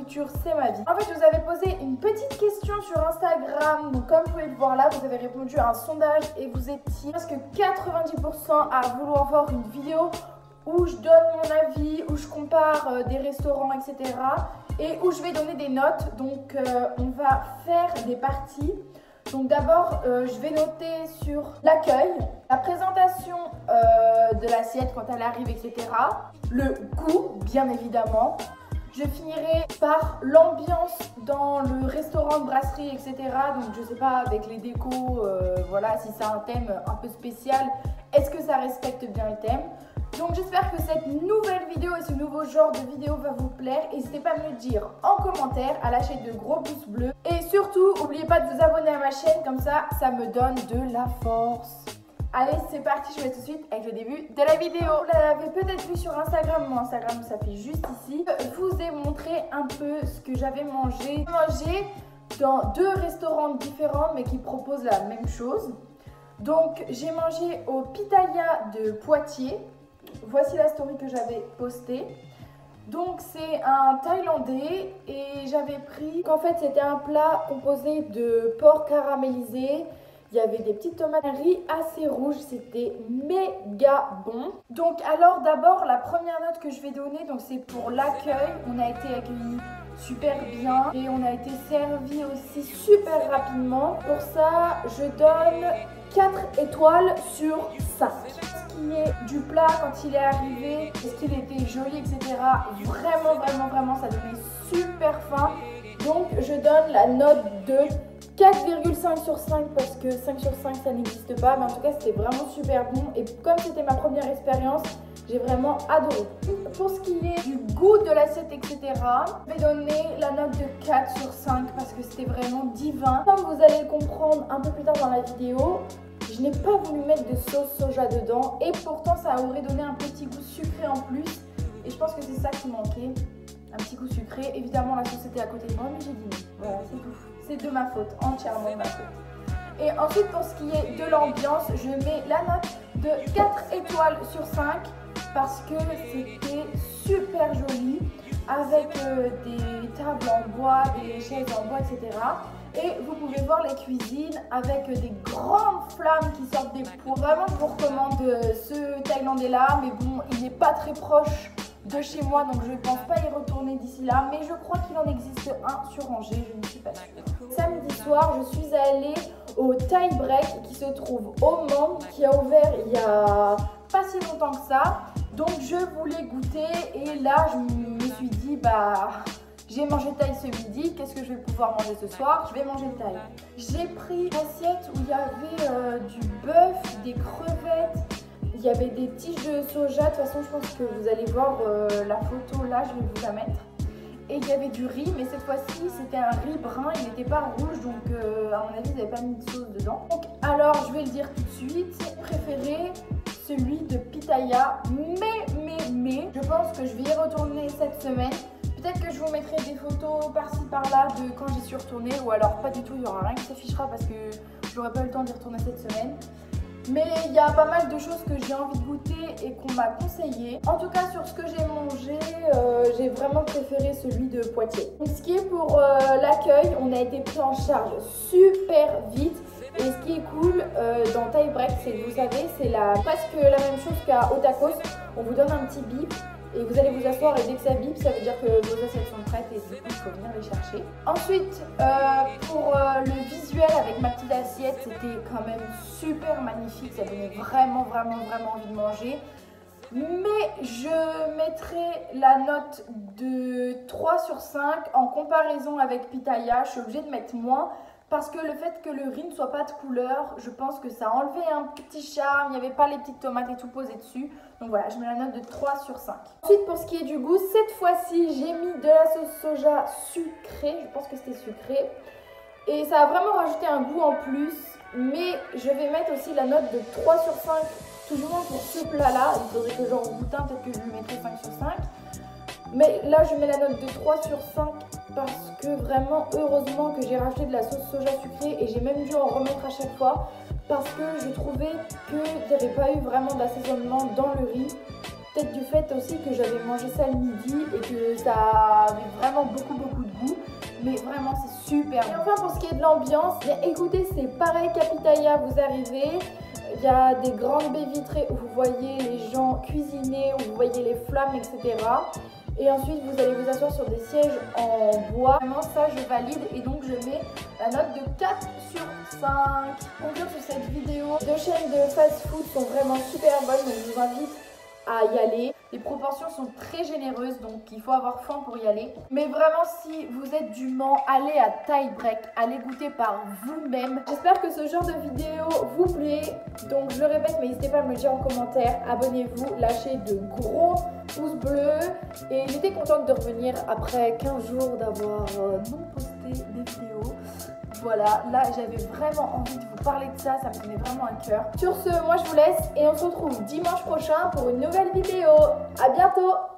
nourriture, c'est ma vie. En fait, je vous avais posé une petite question sur Instagram. Donc, comme vous pouvez le voir là, vous avez répondu à un sondage et vous étiez presque 90% à vouloir voir une vidéo où je donne mon avis, où je compare des restaurants, etc. et où je vais donner des notes. Donc, on va faire des parties. Donc d'abord, je vais noter sur l'accueil, la présentation de l'assiette quand elle arrive, etc. Le goût, bien évidemment. Je finirai par l'ambiance dans le restaurant de brasserie, etc. Donc je sais pas, avec les décos, voilà, si c'est un thème un peu spécial, est-ce que ça respecte bien le thème? Donc j'espère que cette nouvelle vidéo et ce nouveau genre de vidéo va vous plaire. N'hésitez pas à me le dire en commentaire, à lâcher de gros pouces bleus. Et surtout, n'oubliez pas de vous abonner à ma chaîne, comme ça me donne de la force. Allez, c'est parti, je vais tout de suite avec le début de la vidéo. Vous l'avez peut-être vu sur Instagram, mon Instagram s'affiche juste ici. Je vous ai montré un peu ce que j'avais mangé. J'ai mangé dans 2 restaurants différents mais qui proposent la même chose. Donc j'ai mangé au Pitaya de Poitiers. Voici la story que j'avais postée. Donc c'est un Thaïlandais et j'avais pris qu'en fait c'était un plat composé de porc caramélisé. Il y avait des petites tomates, un riz assez rouge, c'était méga bon. Donc alors d'abord la première note que je vais donner, donc c'est pour l'accueil. On a été accueillis super bien et on a été servi aussi super rapidement. Pour ça je donne 4 étoiles sur 5. Ce qui est du plat quand il est arrivé, est-ce qu'il était joli, etc. Vraiment ça donnait super faim. Donc je donne la note de 4,5 sur 5 parce que 5 sur 5 ça n'existe pas, mais en tout cas c'était vraiment super bon et comme c'était ma première expérience, j'ai vraiment adoré. Pour ce qui est du goût de l'assiette, etc., je vais donner la note de 4 sur 5 parce que c'était vraiment divin. Comme vous allez le comprendre un peu plus tard dans la vidéo, je n'ai pas voulu mettre de sauce soja dedans et pourtant ça aurait donné un petit goût sucré en plus et je pense que c'est ça qui manquait. Un petit goût sucré. Évidemment, la sauce était à côté de moi, mais j'ai dit non. Voilà, c'est tout. C'est de ma faute, entièrement de ma faute. Et ensuite, pour ce qui est de l'ambiance, je mets la note de 4 étoiles sur 5 parce que c'était super joli avec des tables en bois, des chaises en bois, etc. Et vous pouvez voir les cuisines avec des grandes flammes qui sortent des pots. Vraiment, je vous recommande ce Thaïlandais-là, mais bon, il n'est pas très proche de chez moi, donc je ne pense pas y retourner d'ici là, mais je crois qu'il en existe un sur Angers, je ne suis pas sûre. Samedi soir, je suis allée au Thai Break qui se trouve au Mans, qui a ouvert il y a pas si longtemps que ça, donc je voulais goûter et là je me suis dit j'ai mangé thaï ce midi, qu'est-ce que je vais pouvoir manger ce soir? Je vais manger thaï. J'ai pris une assiette où il y avait du bœuf, des crevettes. Il y avait des tiges de soja, de toute façon je pense que vous allez voir la photo là, je vais vous la mettre. Et il y avait du riz, mais cette fois-ci c'était un riz brun, il n'était pas rouge, donc à mon avis ils n'avaient pas mis de sauce dedans. Donc alors je vais le dire tout de suite, préféré celui de Pitaya, mais je pense que je vais y retourner cette semaine. Peut-être que je vous mettrai des photos par-ci par-là de quand j'y suis retournée, ou alors pas du tout, il n'y aura rien qui s'affichera parce que j'aurai pas eu le temps d'y retourner cette semaine. Mais il y a pas mal de choses que j'ai envie de goûter et qu'on m'a conseillé. En tout cas, sur ce que j'ai mangé, j'ai vraiment préféré celui de Poitiers. Donc, ce qui est pour l'accueil, on a été pris en charge super vite. Et ce qui est cool dans Thai Break, c'est que vous savez, c'est presque la même chose qu'à Otakos. On vous donne un petit bip et vous allez vous asseoir et dès que ça bip, ça veut dire que vos assiettes sont prêtes et du coup, il faut venir les chercher. Ensuite, pour le visuel avec ma petite assiette, c'était quand même super magnifique. Ça donnait vraiment envie de manger. Mais je mettrai la note de 3 sur 5 en comparaison avec Pitaya. Je suis obligée de mettre moins. Parce que le fait que le riz ne soit pas de couleur, je pense que ça a enlevé un petit charme. Il n'y avait pas les petites tomates et tout posées dessus. Donc voilà, je mets la note de 3 sur 5. Ensuite, pour ce qui est du goût, cette fois-ci, j'ai mis de la sauce soja sucrée. Je pense que c'était sucré. Et ça a vraiment rajouté un goût en plus. Mais je vais mettre aussi la note de 3 sur 5, toujours pour ce plat-là. Il faudrait que j'en goûte un, peut-être que je lui mettrai 5 sur 5. Mais là, je mets la note de 3 sur 5 parce que vraiment, heureusement que j'ai rajouté de la sauce soja sucrée et j'ai même dû en remettre à chaque fois parce que je trouvais qu'il n'y avait pas eu vraiment d'assaisonnement dans le riz. peut-être du fait aussi que j'avais mangé ça le midi et que ça avait vraiment beaucoup de goût. Mais vraiment c'est super. Et enfin pour ce qui est de l'ambiance, écoutez, c'est pareil qu'à Pitaya, vous arrivez, il y a des grandes baies vitrées où vous voyez les gens cuisiner, où vous voyez les flammes, etc. Et ensuite vous allez vous asseoir sur des sièges en bois. Vraiment ça je valide et donc je mets la note de 4 sur 5. Conclure sur cette vidéo. Deux chaînes de fast food sont vraiment super bonnes, donc je vous invite à y aller. Les proportions sont très généreuses, donc il faut avoir faim pour y aller. Mais vraiment, si vous êtes du Mans, allez à Thai Break, allez goûter par vous-même. J'espère que ce genre de vidéo vous plaît. Donc je le répète, mais n'hésitez pas à me le dire en commentaire. Abonnez-vous, lâchez de gros pouces bleus. Et j'étais contente de revenir après 15 jours d'avoir non posté des vidéos. Voilà, là j'avais vraiment envie de vous parler de ça, ça me tenait vraiment à cœur. Sur ce, moi je vous laisse et on se retrouve dimanche prochain pour une nouvelle vidéo. À bientôt!